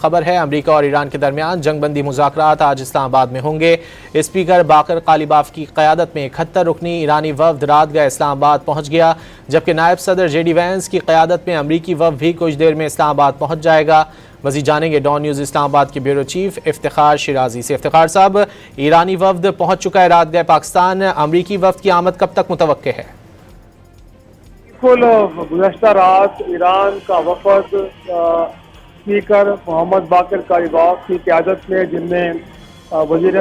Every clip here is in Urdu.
خبر ہے، امریکہ اور ایران کے درمیان جنگ بندی مذاکرات آج اسلام آباد میں ہوں گے۔ اسپیکر باقر قالیباف کی قیادت میں 71 رکنی ایرانی وفد رات گئے اسلام آباد پہنچ گیا، جبکہ نائب صدر جے ڈی وینس کی قیادت میں امریکی وفد بھی کچھ دیر میں اسلام آباد پہنچ جائے گا۔ مزید جانیں گے ڈان نیوز اسلام آباد کے بیورو چیف افتخار شیرازی سے۔ افتخار صاحب، ایرانی وفد پہنچ چکا ہے رات گئے پاکستان، امریکی وفد کی آمد کب تک متوقع ہے؟ گزشتہ رات ایران کا وفد اسپیکر محمد باقر قالیباف کی قیادت میں، جن میں وزیر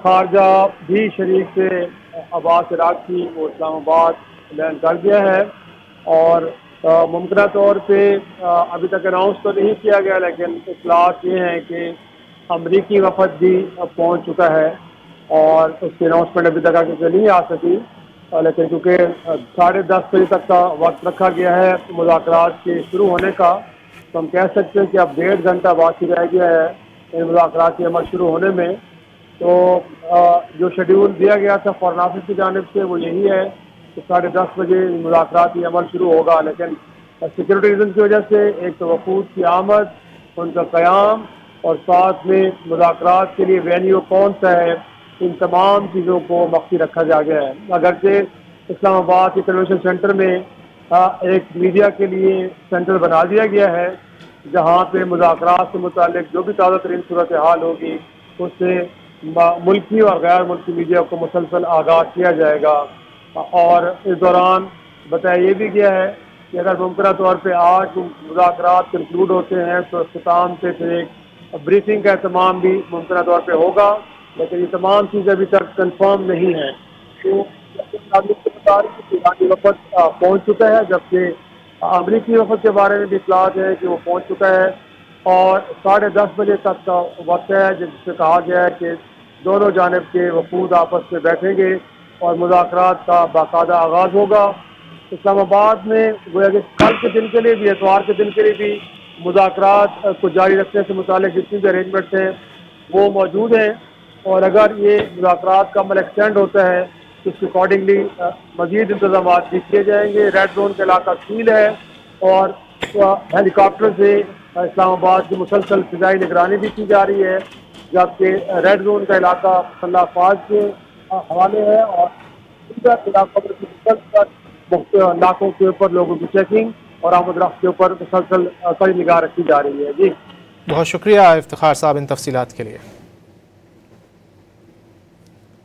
خارجہ بھی شریک تھے عباس عراقچی، وہ اسلام آباد لینڈ کر گیا ہے۔ اور ممکنہ طور پہ ابھی تک اناؤنس تو نہیں کیا گیا، لیکن اطلاعات یہ ہیں کہ امریکی وفد بھی پہنچ چکا ہے، اور اس کی اناؤنسمنٹ ابھی تک آگے سے نہیں آ سکی، لیکن کیونکہ 10:30 بجے تک کا وقت رکھا گیا ہے مذاکرات کے شروع ہونے کا، تو ہم کہہ سکتے ہیں کہ اب 1.5 گھنٹہ باقی رہ گیا ہے ان مذاکرات کے عمل شروع ہونے میں۔ تو جو شیڈیول دیا گیا تھا فارن آفس کی جانب سے وہ یہی ہے کہ 10:30 بجے مذاکراتی عمل شروع ہوگا، لیکن سیکورٹی ریزن کی وجہ سے ایک تو وفود کی آمد، ان کا قیام، اور ساتھ میں مذاکرات کے لیے وینیو کون سا ہے، ان تمام چیزوں کو مخفی رکھا جا گیا ہے۔ اگرچہ اسلام آباد کے کنونشن سینٹر میں ایک میڈیا کے لیے سینٹر بنا دیا گیا ہے، جہاں پہ مذاکرات سے متعلق جو بھی تازہ ترین صورتحال ہوگی اس سے ملکی اور غیر ملکی میڈیا کو مسلسل آگاہ کیا جائے گا۔ اور اس دوران بتایا یہ بھی گیا ہے کہ اگر ممکنہ طور پہ آج مذاکرات کنکلوڈ ہوتے ہیں تو اختتام سے پھر ایک بریفنگ کا اہتمام بھی ممکنہ طور پہ ہوگا، لیکن یہ تمام چیزیں ابھی تک کنفرم نہیں ہیں۔ تو ایرانی وفد پہنچ چکا ہے، جبکہ امریکی وفد کے بارے میں بھی اطلاعات ہے کہ وہ پہنچ چکا ہے، اور 10:30 بجے تک کا وقت ہے جس سے کہا گیا ہے کہ دونوں جانب کے وفود آپس میں بیٹھیں گے اور مذاکرات کا باقاعدہ آغاز ہوگا۔ اسلام آباد میں گویا کہ کل کے دن کے لیے بھی، اتوار کے دن کے لیے بھی مذاکرات کو جاری رکھنے سے متعلق جتنی بھی ارینجمنٹس ہیں وہ موجود ہیں، اور اگر یہ مذاکرات کا عمل ایکسٹینڈ ہوتا ہے تو اس کے اکارڈنگلی مزید انتظامات بھی کیے جائیں گے۔ ریڈ زون کا علاقہ سیل ہے، اور ہیلی کاپٹر سے اسلام آباد کی مسلسل فضائی نگرانی بھی کی جا رہی ہے، جبکہ ریڈ زون کا علاقہ مسلح افواج کے حوالے ہے، اور علاقوں پر مسلسل علاقوں کے اوپر لوگوں کی چیکنگ اور آمد و رفت کے اوپر مسلسل کڑی نگاہ رکھی جا رہی ہے۔ جی بہت شکریہ افتخار صاحب ان تفصیلات کے لیے۔